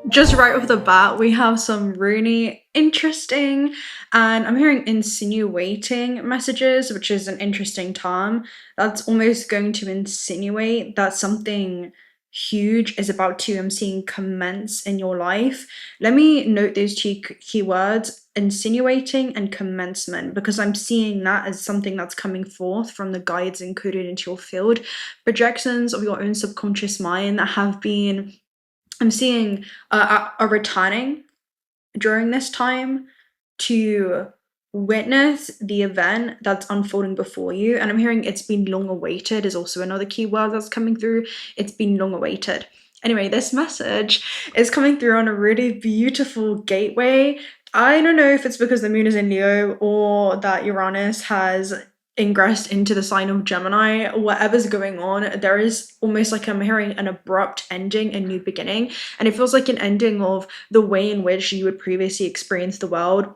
Just right off the bat, we have some really interesting, and I'm hearing insinuating messages, which is an interesting term. That's almost going to insinuate that something huge is about to, I'm seeing, commence in your life. Let me note those two keywords, insinuating and commencement, because I'm seeing that as something that's coming forth from the guides encoded into your field. Projections of your own subconscious mind that have been, I'm seeing, are returning during this time to witness the event that's unfolding before you. And I'm hearing it's been long awaited is also another keyword that's coming through. It's been long awaited. Anyway, this message is coming through on a really beautiful gateway. I don't know if it's because the moon is in Leo or that Uranus has ingressed into the sign of Gemini. Whatever's going on, there is almost like I'm hearing an abrupt ending, a new beginning, and it feels like an ending of the way in which you would previously experience the world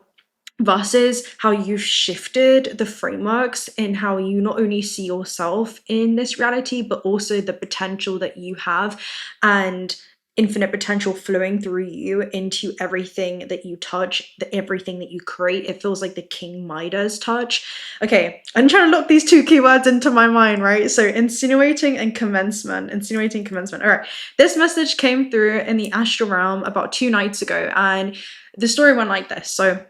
versus how you've shifted the frameworks in how you not only see yourself in this reality, but also the potential that you have and infinite potential flowing through you into everything that you touch, everything that you create. It feels like the King Midas touch. Okay, I'm trying to lock these two keywords into my mind, right? So insinuating and commencement. Insinuating, commencement. All right. This message came through in the astral realm about 2 nights ago, and the story went like this. So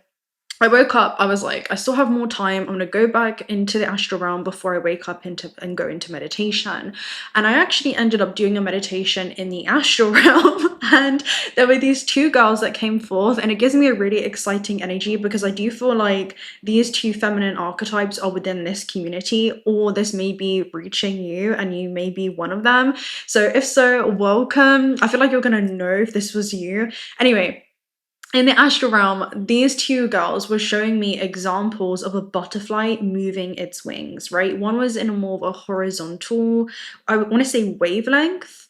I woke up, I was like, I still have more time. I'm going to go back into the astral realm before I wake up and go into meditation. And I actually ended up doing a meditation in the astral realm. And there were these two girls that came forth, and it gives me a really exciting energy because I do feel like these two feminine archetypes are within this community, or this may be reaching you and you may be one of them. So if so, welcome. I feel like you're going to know if this was you. Anyway, in the astral realm, these two girls were showing me examples of a butterfly moving its wings, right? One was in a more of a horizontal, I want to say wavelength,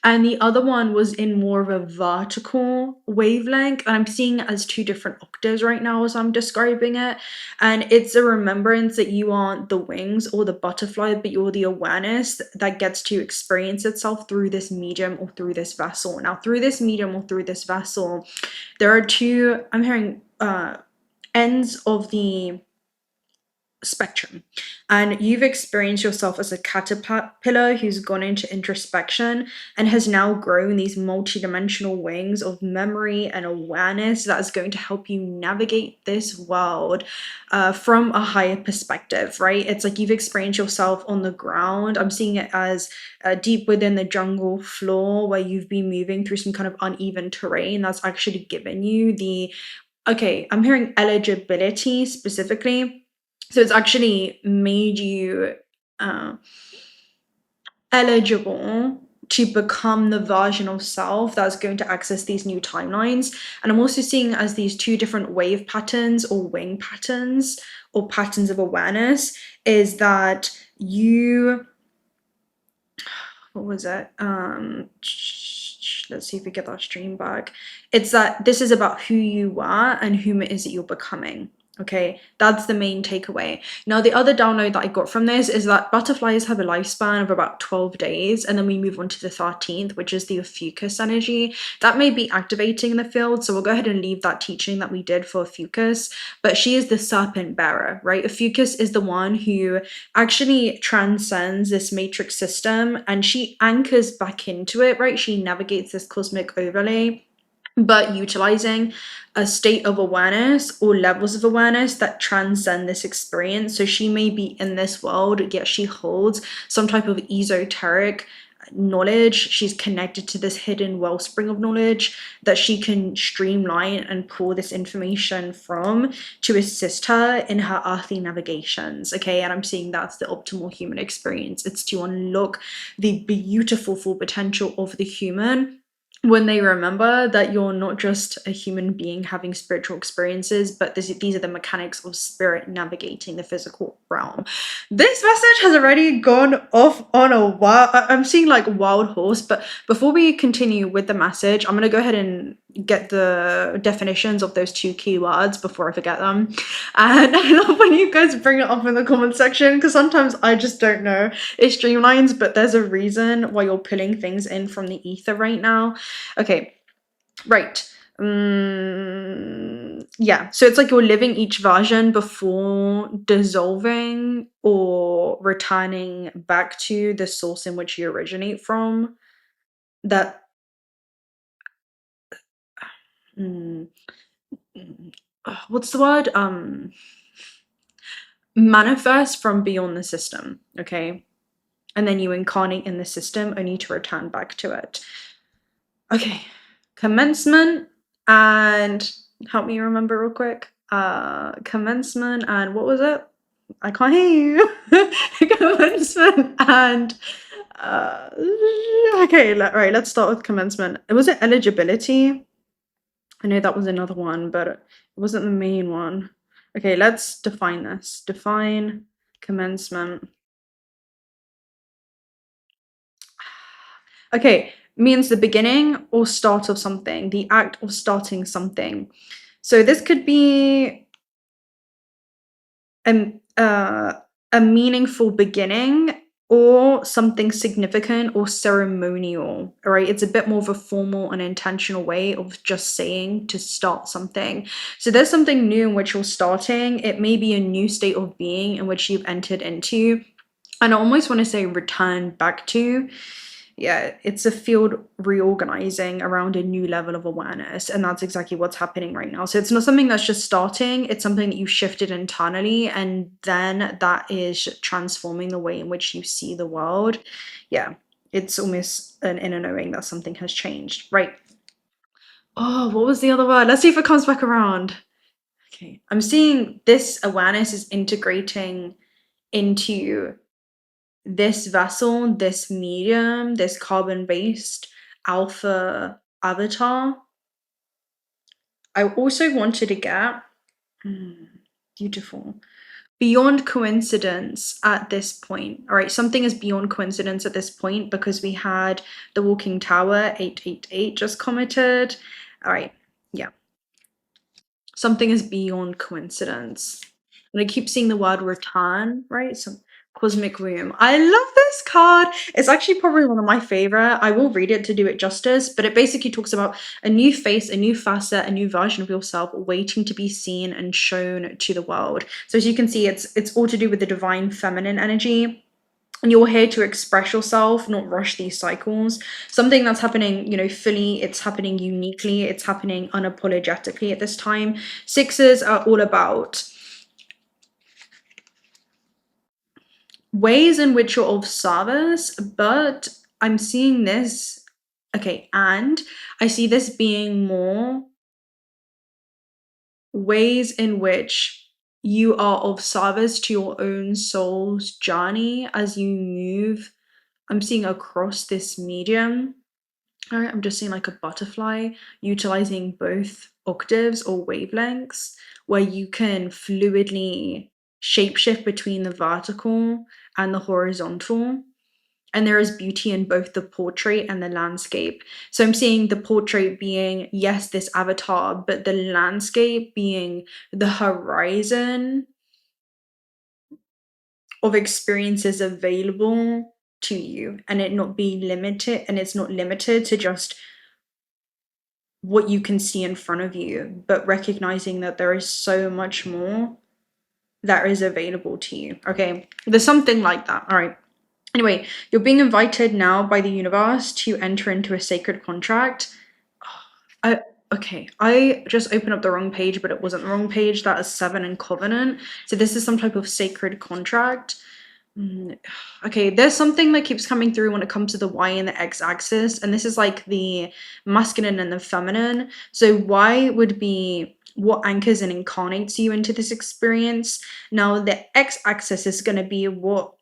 and the other one was in more of a vertical wavelength. And I'm seeing it as two different octaves right now as I'm describing it. And it's a remembrance that you aren't the wings or the butterfly, but you're the awareness that gets to experience itself through this medium or through this vessel. Now, through this medium or through this vessel, there are two, I'm hearing, ends of the spectrum, and you've experienced yourself as a caterpillar who's gone into introspection and has now grown these multidimensional wings of memory and awareness that is going to help you navigate this world from a higher perspective, right? It's like you've experienced yourself on the ground. I'm seeing it as deep within the jungle floor where you've been moving through some kind of uneven terrain that's actually given you the, okay, I'm hearing eligibility specifically. So it's actually made you eligible to become the version of self that's going to access these new timelines. And I'm also seeing as these two different wave patterns or wing patterns or patterns of awareness is that you, what was it? Let's see if we get that stream back. It's that this is about who you are and whom it is that you're becoming. Okay, that's the main takeaway. Now, the other download that I got from this is that butterflies have a lifespan of about 12 days, and then we move on to the 13th, which is the Ophiuchus energy. That may be activating in the field, so we'll go ahead and leave that teaching that we did for Ophiuchus, but she is the serpent bearer, right? Ophiuchus is the one who actually transcends this matrix system, and she anchors back into it, right? She navigates this cosmic overlay, but utilizing a state of awareness or levels of awareness that transcend this experience. So she may be in this world, yet she holds some type of esoteric knowledge. She's connected to this hidden wellspring of knowledge that she can streamline and pull this information from to assist her in her earthly navigations. Okay, and I'm seeing that's the optimal human experience. It's to unlock the beautiful full potential of the human when they remember that you're not just a human being having spiritual experiences, but these are the mechanics of spirit navigating the physical realm. This message has already gone off on a wild, I'm seeing like wild horse, but before we continue with the message, I'm going to go ahead and get the definitions of those two keywords before I forget them. And I love when you guys bring it up in the comment section, because sometimes I just don't know. It streamlines, but there's a reason why you're pulling things in from the ether right now. Okay, Right. Yeah. So it's like you're living each version before dissolving or returning back to the source in which you originate from. That mm, what's the word? Manifest from beyond the system. Okay. And then you incarnate in the system only to return back to it. Okay. Commencement and help me remember real quick. Commencement and what was it? I can't hear you. Commencement and uh okay, right, let's start with commencement. Was it eligibility? I know that was another one, but it wasn't the main one. Okay, let's define this. Define commencement. Okay, means the beginning or start of something, the act of starting something. So this could be a meaningful beginning or something significant or ceremonial. All right, it's a bit more of a formal and intentional way of just saying to start something. So there's something new in which you're starting. It may be a new state of being in which you've entered into. And I almost want to say return back to. Yeah, it's a field reorganizing around a new level of awareness, and that's exactly what's happening right now. So it's not something that's just starting, it's something that you shifted internally, and then that is transforming the way in which you see the world. Yeah, it's almost an inner knowing that something has changed. Right. Oh, what was the other word? Let's see if it comes back around. Okay, I'm seeing this awareness is integrating into this vessel, this medium, this carbon-based alpha avatar. I also wanted to get beautiful. Beyond coincidence at this point. All right, something is beyond coincidence at this point because we had the Walking Tower 888 just commented. All right, yeah. Something is beyond coincidence. And I keep seeing the word return, right? So cosmic womb. I love this card. It's actually probably one of my favorite. I will read it to do it justice, but it basically talks about a new face, a new facet, a new version of yourself waiting to be seen and shown to the world. So as you can see, it's all to do with the divine feminine energy. And you're here to express yourself, not rush these cycles. Something that's happening, fully, it's happening uniquely, it's happening unapologetically at this time. Sixes are all about ways in which you're of service, but I'm seeing this, okay, and I see this being more ways in which you are of service to your own soul's journey as you move. I'm seeing across this medium. All right, I'm just seeing like a butterfly utilizing both octaves or wavelengths where you can fluidly shapeshift between the vertical and the horizontal. And there is beauty in both the portrait and the landscape. So I'm seeing the portrait being, yes, this avatar, but the landscape being the horizon of experiences available to you, and it not be limited, and it's not limited to just what you can see in front of you, but recognizing that there is so much more that is available to you. Okay, there's something like that. All right. Anyway, you're being invited now by the universe to enter into a sacred contract. I okay, I just opened up the wrong page, but it wasn't the wrong page. That is 7 in Covenant. So this is some type of sacred contract. Okay, there's something that keeps coming through when it comes to the Y and the X axis, and this is like the masculine and the feminine. So Y would be what anchors and incarnates you into this experience. Now, the X axis is going to be what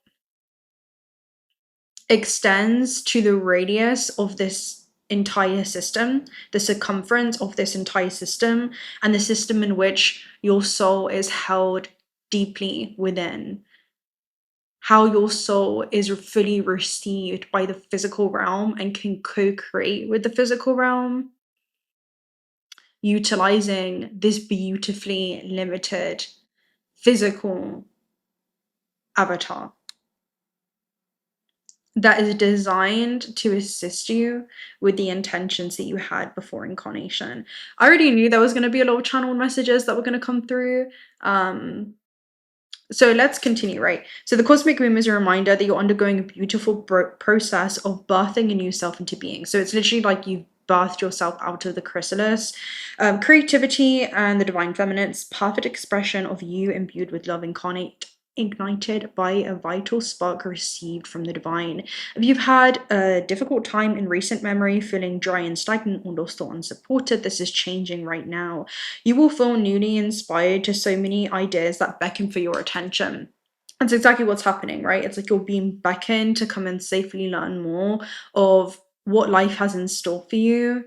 extends to the radius of this entire system, the circumference of this entire system, and the system in which your soul is held deeply within. How your soul is fully received by the physical realm and can co-create with the physical realm, utilizing this beautifully limited physical avatar. that is designed to assist you with the intentions that you had before incarnation. I already knew there was going to be a lot of channeled messages that were going to come through. So let's continue, right? So the cosmic womb is a reminder that you're undergoing a beautiful process of birthing a new self into being. So it's literally like you've birthed yourself out of the chrysalis. Creativity and the divine feminine's perfect expression of you imbued with love incarnate, ignited by a vital spark received from the divine. If you've had a difficult time in recent memory, feeling dry and stagnant or lost or unsupported, this is changing right now. You will feel newly inspired to so many ideas that beckon for your attention. That's exactly what's happening, right? It's like you're being beckoned to come and safely learn more of what life has in store for you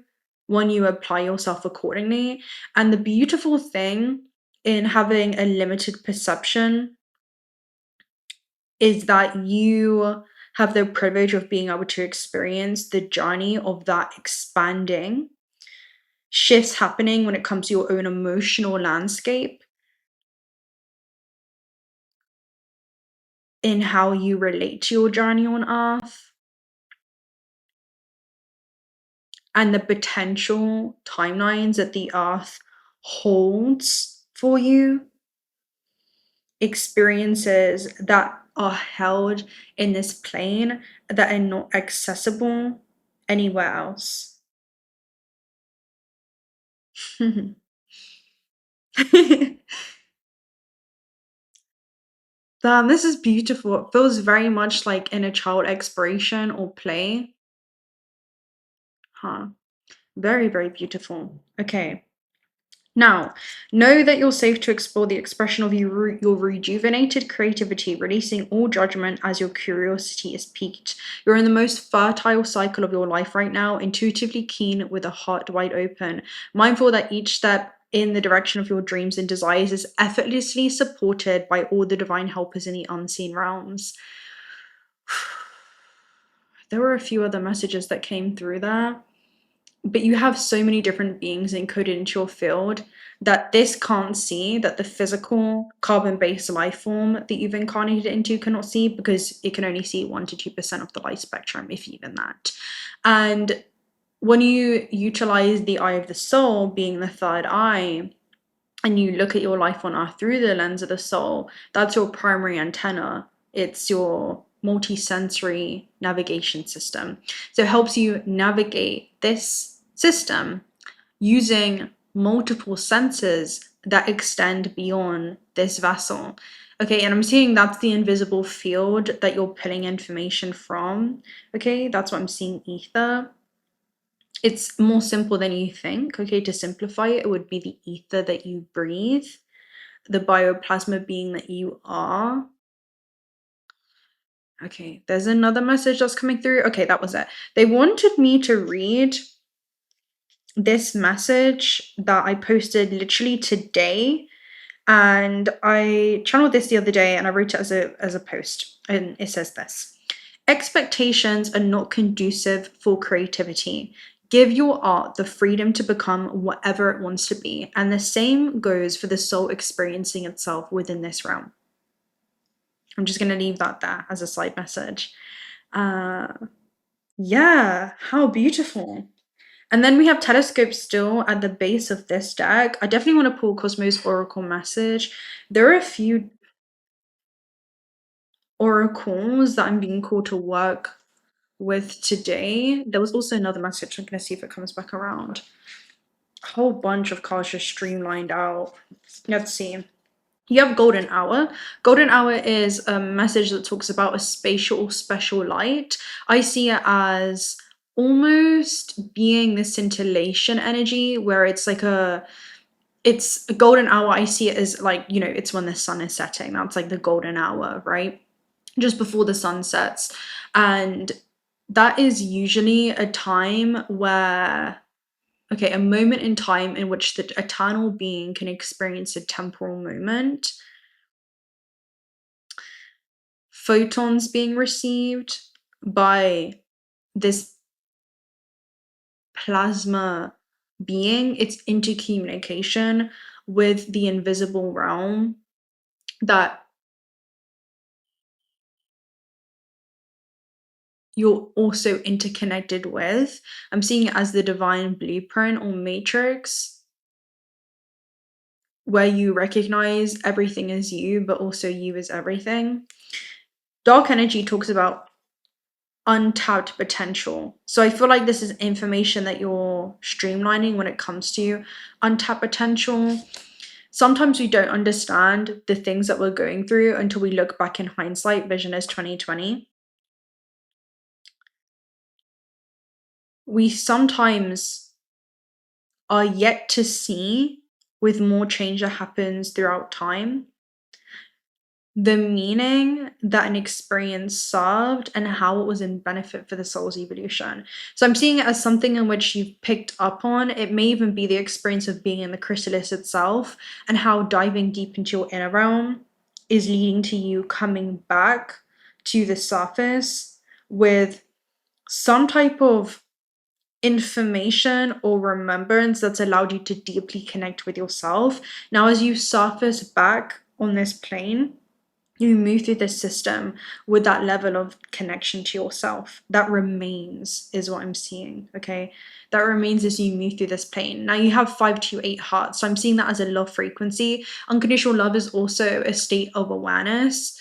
when you apply yourself accordingly. And the beautiful thing in having a limited perception is that you have the privilege of being able to experience the journey of that expanding shifts happening when it comes to your own emotional landscape in how you relate to your journey on earth and the potential timelines that the earth holds for you, experiences that are held in this plane that are not accessible anywhere else. Damn, this is beautiful. It feels very much like inner child exploration or play. Huh. Very, very beautiful. Okay. Now, know that you're safe to explore the expression of your rejuvenated creativity, releasing all judgment as your curiosity is piqued. You're in the most fertile cycle of your life right now, intuitively keen with a heart wide open, mindful that each step in the direction of your dreams and desires is effortlessly supported by all the divine helpers in the unseen realms. There were a few other messages that came through there. But you have so many different beings encoded into your field that this can't see, that the physical carbon-based life form that you've incarnated into cannot see, because it can only see 1 to 2% of the light spectrum, if even that. And when you utilize the eye of the soul, being the third eye, and you look at your life on earth through the lens of the soul, that's your primary antenna. It's your multi-sensory navigation system. So it helps you navigate this system using multiple senses that extend beyond this vessel. Okay, and I'm seeing that's the invisible field that you're pulling information from. Okay, that's what I'm seeing, ether. It's more simple than you think. Okay, to simplify it, it would be the ether that you breathe, the bioplasma being that you are. Okay, there's another message that's coming through. Okay, that was it. They wanted me to read this message that I posted literally today, and I channeled this the other day and I wrote it as a post, and it says this: expectations are not conducive for creativity. Give your art the freedom to become whatever it wants to be, and the same goes for the soul experiencing itself within this realm. I'm just going to leave that there as a side message. Yeah, how beautiful. And then we have telescope still at the base of this deck. I definitely want to pull Cosmo's Oracle message. There are a few oracles that I'm being called to work with today. There was also another message. I'm going to see if it comes back around. A whole bunch of cards just streamlined out. Let's see. You have Golden Hour. Golden Hour is a message that talks about a spatial special light. I see it as almost being this scintillation energy where it's like it's a golden hour. I see it as like, it's when the sun is setting. That's like the golden hour, right? Just before the sun sets. And that is usually a time where, okay, a moment in time in which the eternal being can experience a temporal moment. Photons being received by this plasma being, it's intercommunication with the invisible realm that you're also interconnected with. I'm seeing it as the divine blueprint or matrix, where you recognize everything as you, but also you as everything. Dark energy talks about untapped potential. So I feel like this is information that you're streamlining when it comes to untapped potential. Sometimes we don't understand the things that we're going through until we look back in hindsight. Vision is 2020. We sometimes are yet to see, with more change that happens throughout time, the meaning that an experience served and how it was in benefit for the soul's evolution. So I'm seeing it as something in which you've picked up on. It may even be the experience of being in the chrysalis itself, and how diving deep into your inner realm is leading to you coming back to the surface with some type of information or remembrance that's allowed you to deeply connect with yourself. Now, as you surface back on this plane, you move through this system with that level of connection to yourself that remains, is what I'm seeing. Okay, that remains as you move through this plane. Now you have 528 hearts, so I'm seeing that as a love frequency. Unconditional love is also a state of awareness.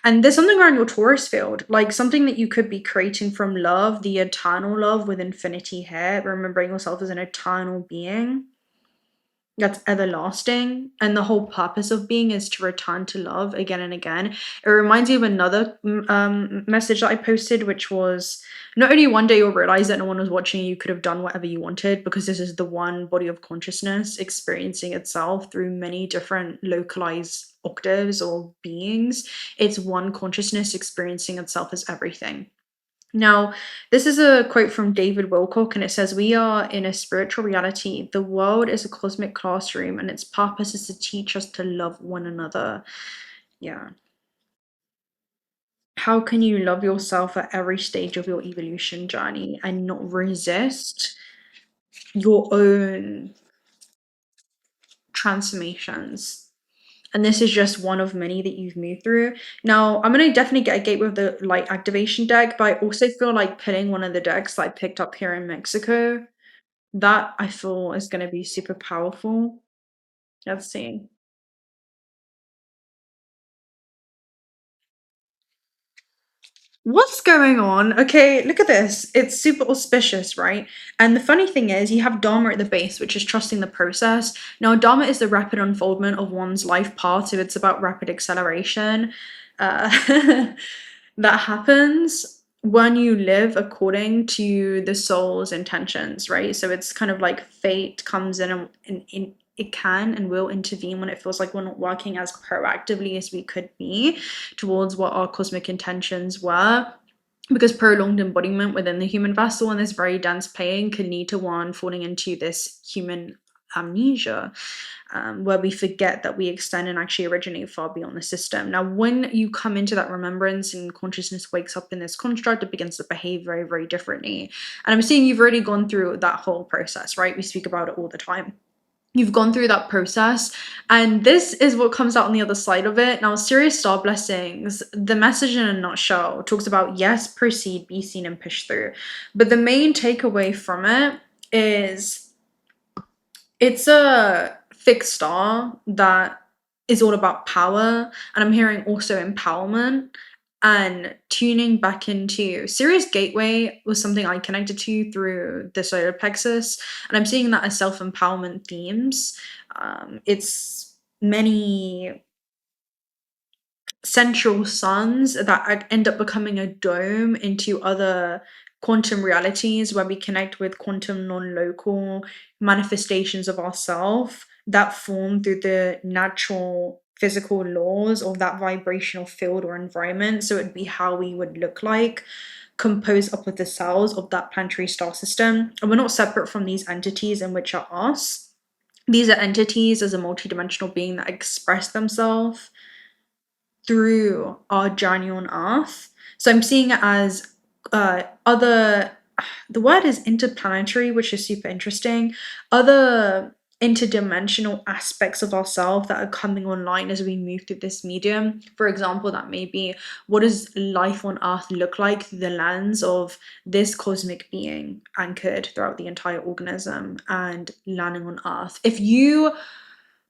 And there's something around your Taurus field, like something that you could be creating from love, the eternal love with infinity here, remembering yourself as an eternal being that's everlasting, and the whole purpose of being is to return to love again and again. It reminds me of another message that I posted, which was, not only one day you'll realize that no one was watching, you could have done whatever you wanted, because this is the one body of consciousness experiencing itself through many different localized octaves or beings. It's one consciousness experiencing itself as everything. Now, this is a quote from David Wilcock, and it says, "We are in a spiritual reality. The world is a cosmic classroom, and its purpose is to teach us to love one another." Yeah. How can you love yourself at every stage of your evolution journey and not resist your own transformations? And this is just one of many that you've moved through. Now, I'm going to definitely get a gate with the light activation deck, but I also feel like pulling one of the decks that I picked up here in Mexico. That I feel is going to be super powerful. Let's see. What's going on? Okay, look at this. It's super auspicious, right? And the funny thing is, you have Dharma at the base, which is trusting the process. Now, Dharma is the rapid unfoldment of one's life path, so it's about rapid acceleration. Uh, that happens when you live according to the soul's intentions, right? So it's kind of like fate comes in and it can and will intervene when it feels like we're not working as proactively as we could be towards what our cosmic intentions were. Because prolonged embodiment within the human vessel in this very dense plane can lead to one falling into this human amnesia, where we forget that we extend and actually originate far beyond the system. Now, when you come into that remembrance and consciousness wakes up in this construct, it begins to behave very, very differently. And I'm seeing you've already gone through that whole process, right? We speak about it all the time. You've gone through that process, and this is what comes out on the other side of it. Now, serious star blessings, the message in a nutshell talks about, yes, proceed, be seen, and push through. But the main takeaway from it is it's a fixed star that is all about power, and I'm hearing also empowerment and tuning back into Sirius Gateway was something I connected to through the solar plexus, and I'm seeing that as self-empowerment themes. It's many central suns that end up becoming a dome into other quantum realities, where we connect with quantum non-local manifestations of ourself that form through the natural physical laws of that vibrational field or environment. So it'd be how we would look like, composed up of the cells of that planetary star system. And we're not separate from these entities, in which are us. These are entities as a multidimensional being that express themselves through our journey on Earth. So I'm seeing it as other, the word is interplanetary, which is super interesting. Other interdimensional aspects of ourselves that are coming online as we move through this medium. For example, that may be, what does life on Earth look like through the lens of this cosmic being anchored throughout the entire organism and landing on Earth? If you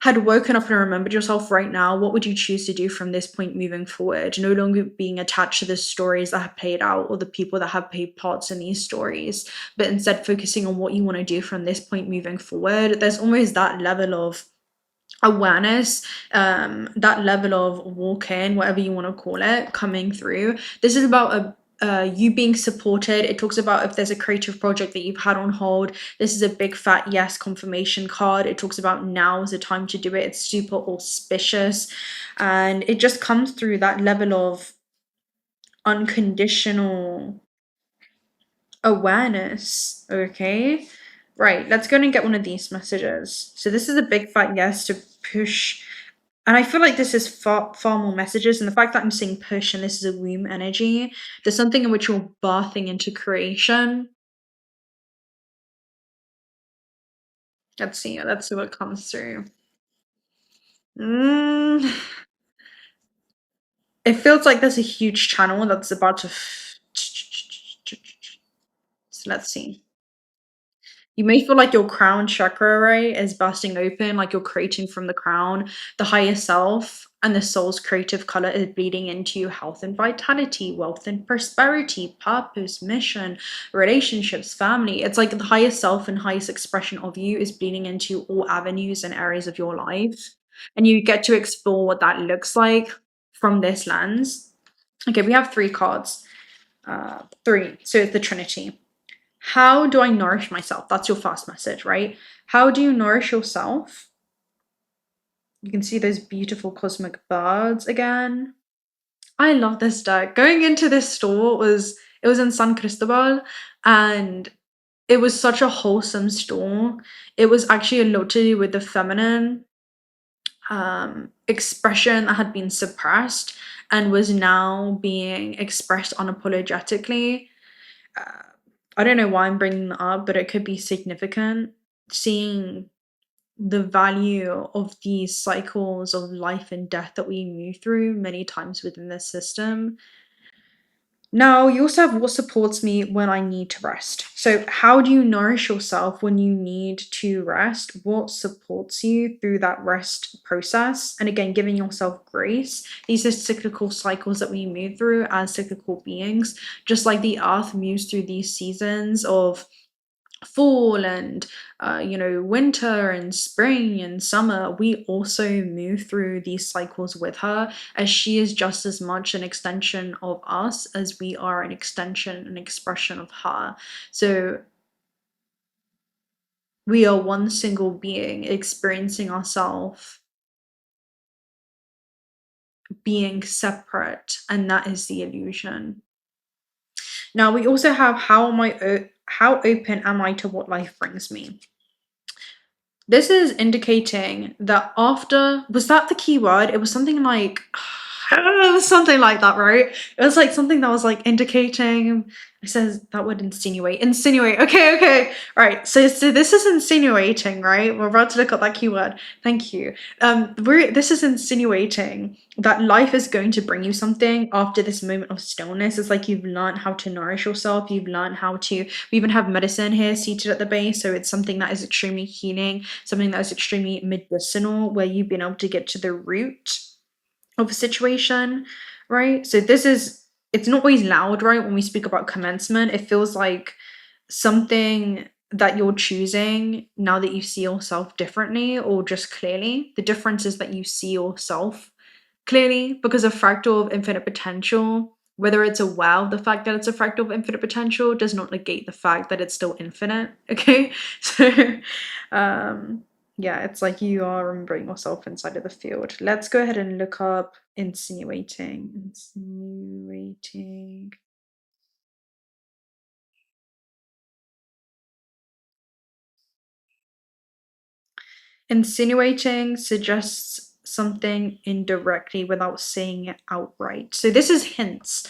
had woken up and remembered yourself right now, what would you choose to do from this point moving forward? No longer being attached to the stories that have played out or the people that have played parts in these stories, but instead focusing on what you want to do from this point moving forward. There's almost that level of awareness, that level of walk-in, whatever you want to call it, coming through. This is about you being supported. It talks about if there's a creative project that you've had on hold. This is a big fat yes confirmation card. It talks about now is the time to do it. It's super auspicious, and it just comes through that level of unconditional awareness. Okay, right, let's go and get one of these messages. So this is a big fat yes to push. And I feel like this is far more messages. And the fact that I'm seeing push and this is a womb energy, there's something in which you're birthing into creation. Let's see what comes through. It feels like there's a huge channel that's about to. So let's see. You may feel like your crown chakra, right, is busting open, like you're creating from the crown. The higher self and the soul's creative color is bleeding into health and vitality, wealth and prosperity, purpose, mission, relationships, family. It's like the highest self and highest expression of you is bleeding into all avenues and areas of your life. And you get to explore what that looks like from this lens. Okay, we have 3 cards. 3. So it's the Trinity. How do I nourish myself? That's your first message, right? How do you nourish yourself? You can see those beautiful cosmic birds again. I love this deck. Going into this store it was in San Cristobal, and it was such a wholesome store. It was actually a lot to do with the feminine expression that had been suppressed and was now being expressed unapologetically. I don't know why I'm bringing that up, but it could be significant. Seeing the value of these cycles of life and death that we move through many times within this system. Now, you also have what supports me when I need to rest. So, how do you nourish yourself when you need to rest? What supports you through that rest process? And again, giving yourself grace. These are cyclical cycles that we move through as cyclical beings, just like the earth moves through these seasons of fall and winter and spring and summer. We also move through these cycles with her, as she is just as much an extension of us as we are an extension, an expression of her. So we are one single being experiencing ourselves being separate, and that is the illusion. Now we also have how open am I to what life brings me? This is indicating that after, was that the key word? It was something like, it was something like that, right? It was like something that was like indicating, it says that would insinuate. Okay. Right. So this is insinuating, right? We're about to look up that keyword. Thank you. This is insinuating that life is going to bring you something after this moment of stillness. It's like you've learned how to nourish yourself. You've learned how to, we even have medicine here seated at the base. So it's something that is extremely healing, something that is extremely medicinal, where you've been able to get to the root of a situation, right? So it's not always loud, right? When we speak about commencement, it feels like something that you're choosing now that you see yourself differently or just clearly. The difference is that you see yourself clearly because a fractal of infinite potential, whether it's aware of the fact that it's a fractal of infinite potential, does not negate the fact that it's still infinite, okay? So, yeah, it's like you are remembering yourself inside of the field. Let's go ahead and look up insinuating. Insinuating suggests something indirectly without saying it outright. So this is hints.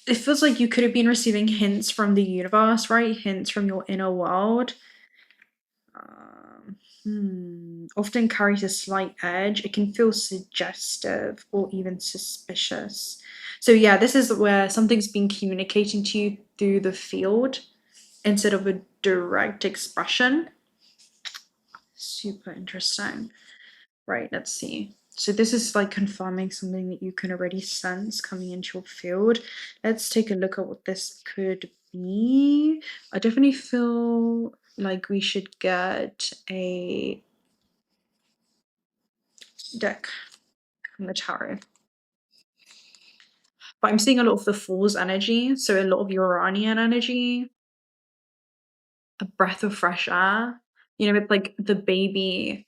It feels like you could have been receiving hints from the universe, right? Hints from your inner world. Often carries a slight edge. It can feel suggestive or even suspicious. So, yeah, this is where something's been communicating to you through the field instead of a direct expression. Super interesting. Right, let's see. So this is like confirming something that you can already sense coming into your field. Let's take a look at what this could be. I definitely feel like we should get a deck from the tarot. But I'm seeing a lot of the Fool's energy, so a lot of Uranian energy, a breath of fresh air. You know, it's like the baby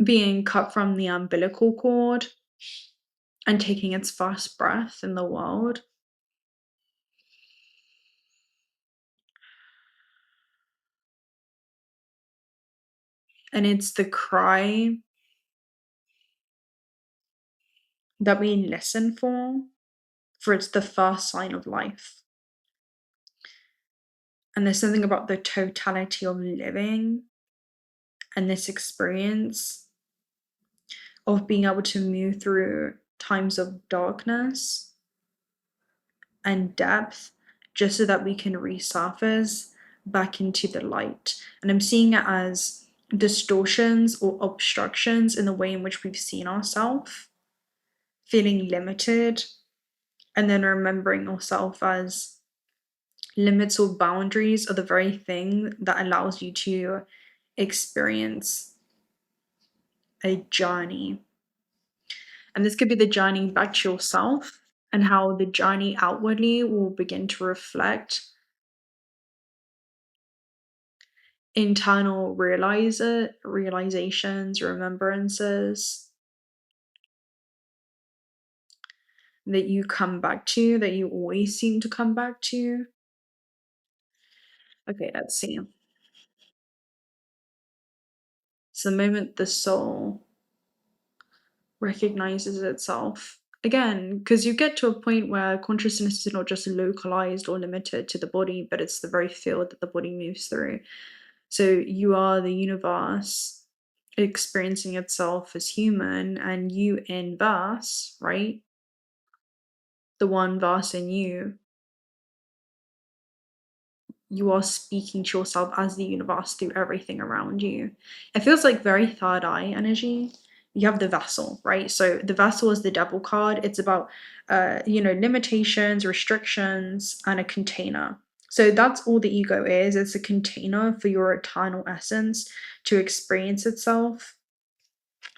being cut from the umbilical cord and taking its first breath in the world. And it's the cry that we listen for it's the first sign of life. And there's something about the totality of living and this experience of being able to move through times of darkness and depth just so that we can resurface back into the light. And I'm seeing it as distortions or obstructions in the way in which we've seen ourselves, feeling limited, and then remembering ourselves as limits or boundaries are the very thing that allows you to experience a journey. And this could be the journey back to yourself and how the journey outwardly will begin to reflect internal realizations, remembrances that you come back to, that you always seem to come back to. Okay, let's see. So the moment the soul recognizes itself again, because you get to a point where consciousness is not just localized or limited to the body, but it's the very field that the body moves through. So you are the universe experiencing itself as human, and you in verse, right? The one verse in you, you are speaking to yourself as the universe through everything around you. It feels like very third eye energy. You have the vessel, right? So the vessel is the devil card. It's about, limitations, restrictions, and a container. So that's all the ego is. It's a container for your eternal essence to experience itself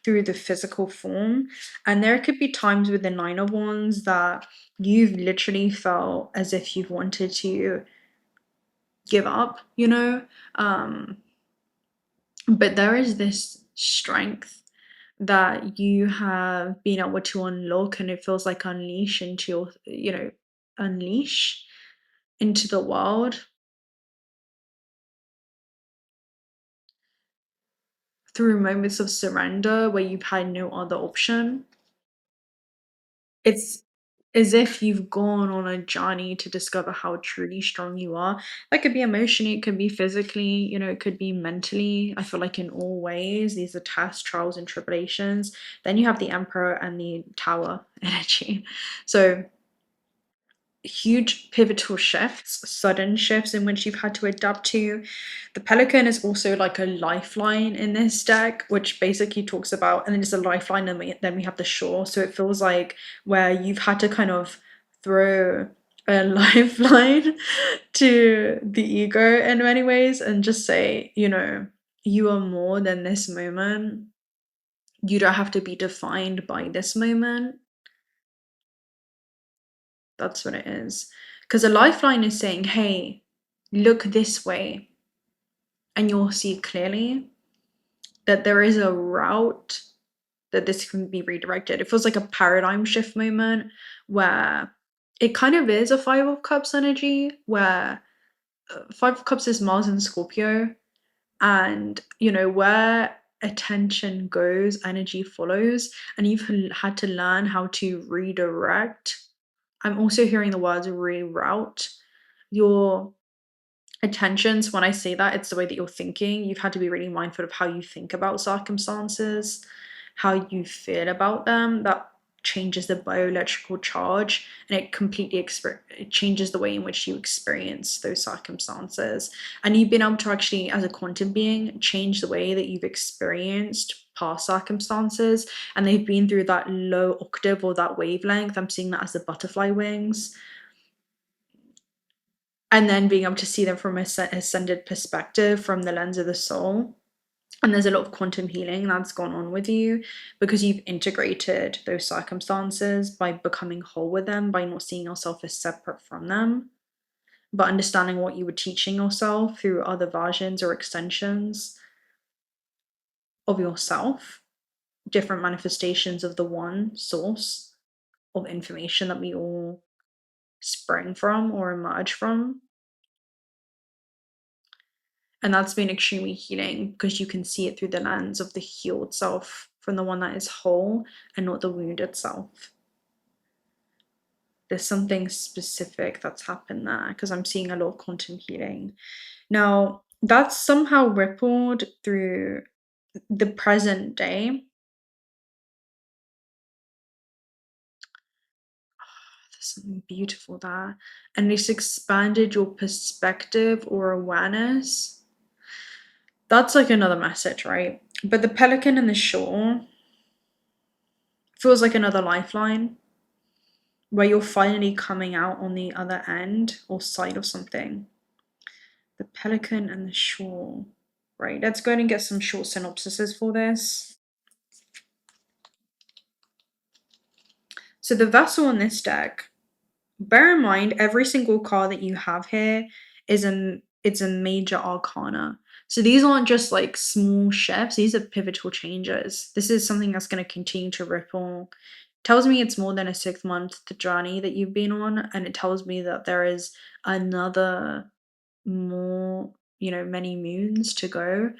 through the physical form. And there could be times with the Nine of Wands that you've literally felt as if you've wanted to give up, but there is this strength that you have been able to unlock, and it feels like unleash into unleash into the world through moments of surrender where you've had no other option. It's as if you've gone on a journey to discover how truly strong you are. That could be emotionally, it could be physically, it could be mentally. I feel like in all ways, these are tests, trials, and tribulations. Then you have the Emperor and the Tower energy. So huge pivotal shifts, sudden shifts in which you've had to adapt to. The Pelican is also like a lifeline in this deck, which basically talks about, and then it's a lifeline, and then we have the shore. So it feels like where you've had to kind of throw a lifeline to the ego in many ways and just say, you are more than this moment. You don't have to be defined by this moment. That's what it is. Because a lifeline is saying, hey, look this way, and you'll see clearly that there is a route that this can be redirected. It feels like a paradigm shift moment where it kind of is a Five of Cups energy, where Five of Cups is Mars and Scorpio, and where attention goes, energy follows, and you've had to learn how to redirect. I'm also hearing the words reroute your attention. So when I say that, it's the way that you're thinking. You've had to be really mindful of how you think about circumstances, how you feel about them. That changes the bioelectrical charge, and it completely it changes the way in which you experience those circumstances. And you've been able to actually, as a quantum being, change the way that you've experienced past circumstances, and they've been through that low octave or that wavelength. I'm seeing that as the butterfly wings, and then being able to see them from a ascended perspective from the lens of the soul. And there's a lot of quantum healing that's gone on with you because you've integrated those circumstances by becoming whole with them, by not seeing yourself as separate from them, but understanding what you were teaching yourself through other versions or extensions of yourself, different manifestations of the one source of information that we all spring from or emerge from. And that's been extremely healing because you can see it through the lens of the healed self from the one that is whole and not the wounded self. There's something specific that's happened there because I'm seeing a lot of quantum healing. Now, that's somehow rippled through the present day. There's something beautiful there. And it's expanded your perspective or awareness. That's like another message, right? But the pelican and the shore feels like another lifeline where you're finally coming out on the other end or side of something. The pelican and the shore. Right, let's go ahead and get some short synopsises for this. So the vessel in this deck, bear in mind every single card that you have here is it's a major arcana. So these aren't just like small shifts, these are pivotal changes. This is something that's going to continue to ripple. Tells me it's more than a 6-month journey that you've been on, and it tells me that there is another more, many moons to go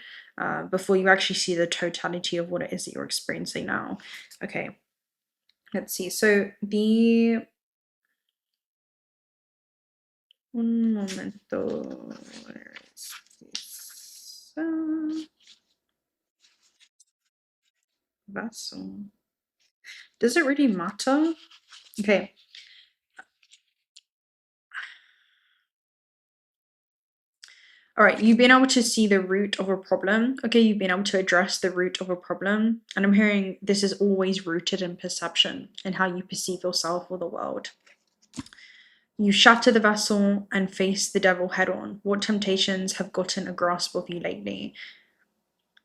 before you actually see the totality of what it is that you're experiencing now. Okay, let's see. So un momento, where is this vessel? Does it really matter? Okay. All right, you've been able to see the root of a problem. Okay, you've been able to address the root of a problem. And I'm hearing this is always rooted in perception and how you perceive yourself or the world. You shatter the vessel and face the devil head on. What temptations have gotten a grasp of you lately?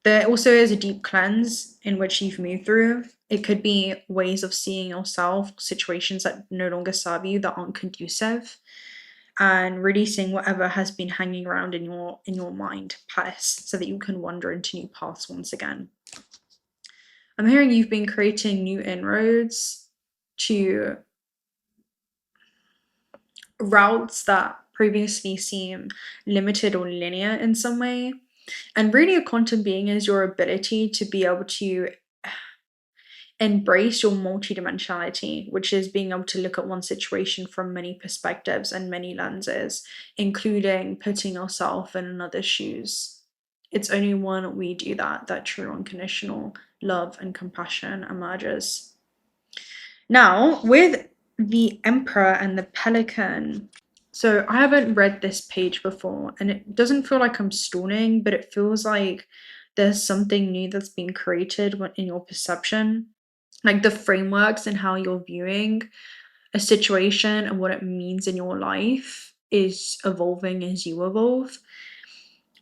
There also is a deep cleanse in which you've moved through. It could be ways of seeing yourself, situations that no longer serve you, that aren't conducive, and releasing whatever has been hanging around in your mind past so that you can wander into new paths once again. I'm hearing you've been creating new inroads to routes that previously seem limited or linear in some way. And really a quantum being is your ability to be able to embrace your multidimensionality, which is being able to look at one situation from many perspectives and many lenses, including putting yourself in another's shoes. It's only when we do that true unconditional love and compassion emerges. Now, with the Emperor and the Pelican, so I haven't read this page before, and it doesn't feel like I'm stalling, but it feels like there's something new that's been created in your perception. Like the frameworks and how you're viewing a situation and what it means in your life is evolving as you evolve.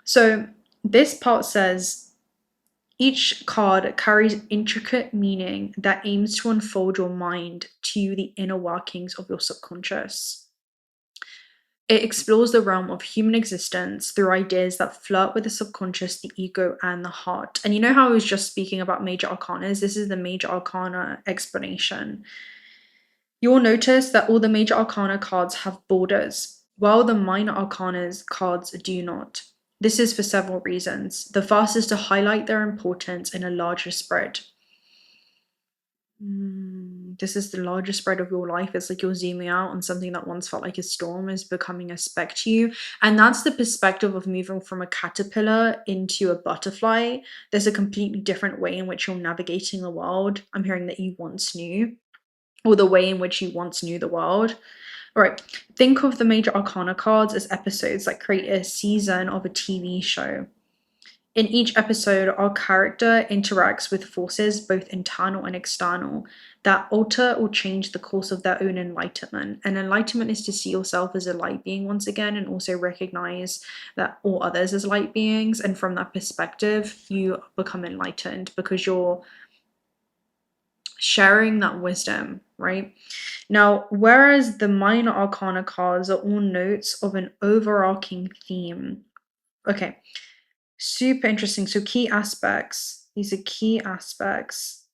So this part says, each card carries intricate meaning that aims to unfold your mind to the inner workings of your subconscious. It explores the realm of human existence through ideas that flirt with the subconscious, the ego, and the heart. And you know how I was just speaking about major arcanas? This is the major arcana explanation. You'll notice that all the major arcana cards have borders, while the minor arcanas cards do not. This is for several reasons. The first is to highlight their importance in a larger spread. This is the largest spread of your life. It's like you're zooming out on something that once felt like a storm is becoming a speck to you. And that's the perspective of moving from a caterpillar into a butterfly. There's a completely different way in which you're navigating the world. I'm hearing that you once knew, or the way in which you once knew the world. All right, think of the major arcana cards as episodes that create a season of a TV show. In each episode, our character interacts with forces, both internal and external, that alter or change the course of their own enlightenment. And enlightenment is to see yourself as a light being once again, and also recognize that all others as light beings. And from that perspective, you become enlightened because you're sharing that wisdom, right? Now, whereas the minor arcana cards are all notes of an overarching theme. Okay, super interesting. So key aspects. These are key aspects.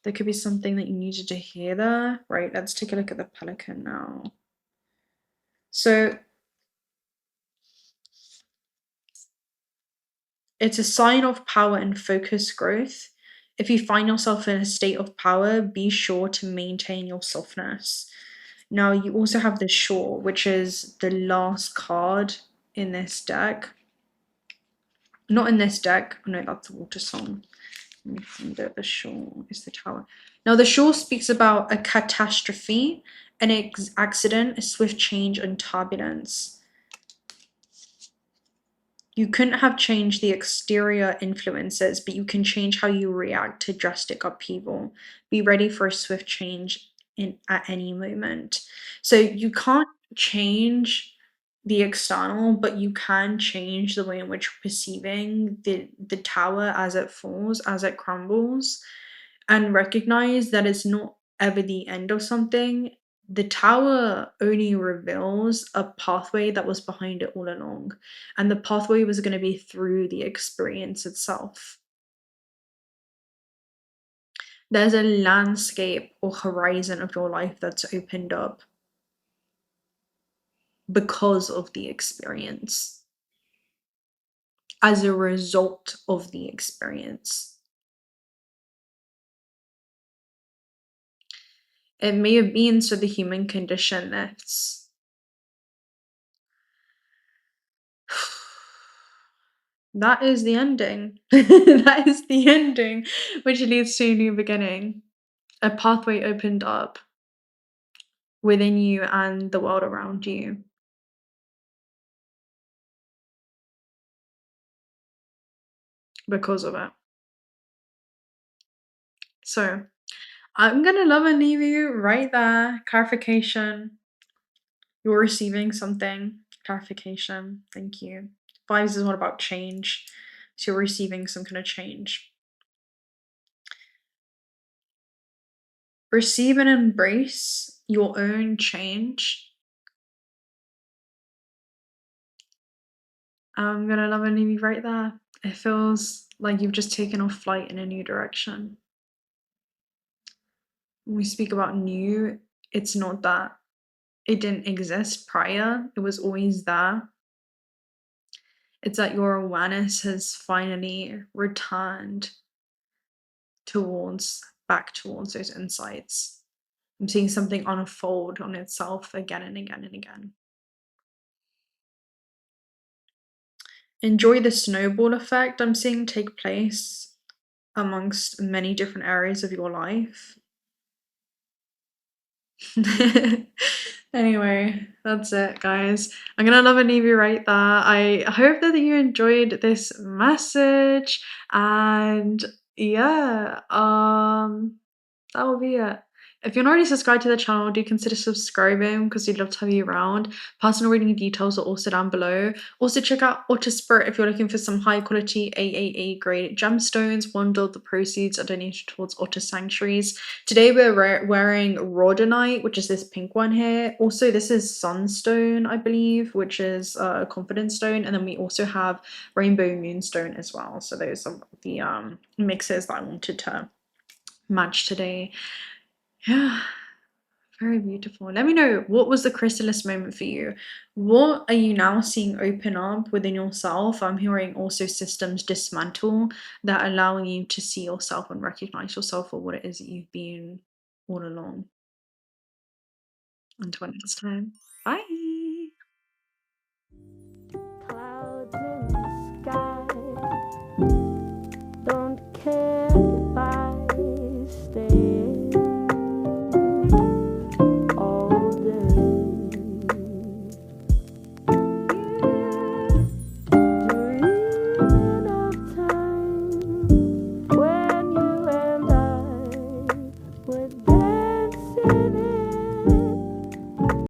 There could be something that you needed to hear there. Right, let's take a look at the pelican now. So it's a sign of power and focus growth. If you find yourself in a state of power, be sure to maintain your softness. Now, you also have the Shore, which is the last card in this deck. Not in this deck. Oh, no, that's the Water Song. Let me find it. The Shore is the Tower. Now, the Shore speaks about a catastrophe, an accident, a swift change, and turbulence. You couldn't have changed the exterior influences, but you can change how you react to drastic upheaval. Be ready for a swift change at any moment. So you can't change the external, but you can change the way in which you're perceiving the tower as it falls, as it crumbles, and recognize that it's not ever the end of something. The tower only reveals a pathway that was behind it all along, and the pathway was going to be through the experience itself. There's a landscape or horizon of your life that's opened up because of the experience, as a result of the experience. It may have been so the human condition lifts. That is the ending. That is the ending, which leads to a new beginning. A pathway opened up within you and the world around you. Because of it. So, I'm gonna love and leave you right there. Clarification. You're receiving something. Clarification. Thank you. Vibes is all about change. So, you're receiving some kind of change. Receive and embrace your own change. I'm gonna love and leave you right there. It feels like you've just taken off flight in a new direction. When we speak about new, it's not that it didn't exist prior, it was always there. It's that your awareness has finally returned back towards those insights. I'm seeing something unfold on itself again and again and again. Enjoy the snowball effect I'm seeing take place amongst many different areas of your life. Anyway, that's it, guys. I'm gonna love and leave you right there. I hope that you enjoyed this message, and yeah, that will be it. If you're not already subscribed to the channel, do consider subscribing because we'd love to have you around. Personal reading details are also down below. Also check out Otter Spirit if you're looking for some high quality AAA grade gemstones. 1/3 of the proceeds are donated towards otter sanctuaries. Today we're wearing rhodonite, which is this pink one here. Also this is sunstone, I believe, which is a confidence stone. And then we also have rainbow moonstone as well. So those are the mixes that I wanted to match today. Yeah, Very beautiful. Let me know, what was the chrysalis moment for you? What are you now seeing open up within yourself? I'm hearing also systems dismantle that are allowing you to see yourself and recognize yourself for what it is that you've been all along. Until next time. Bye.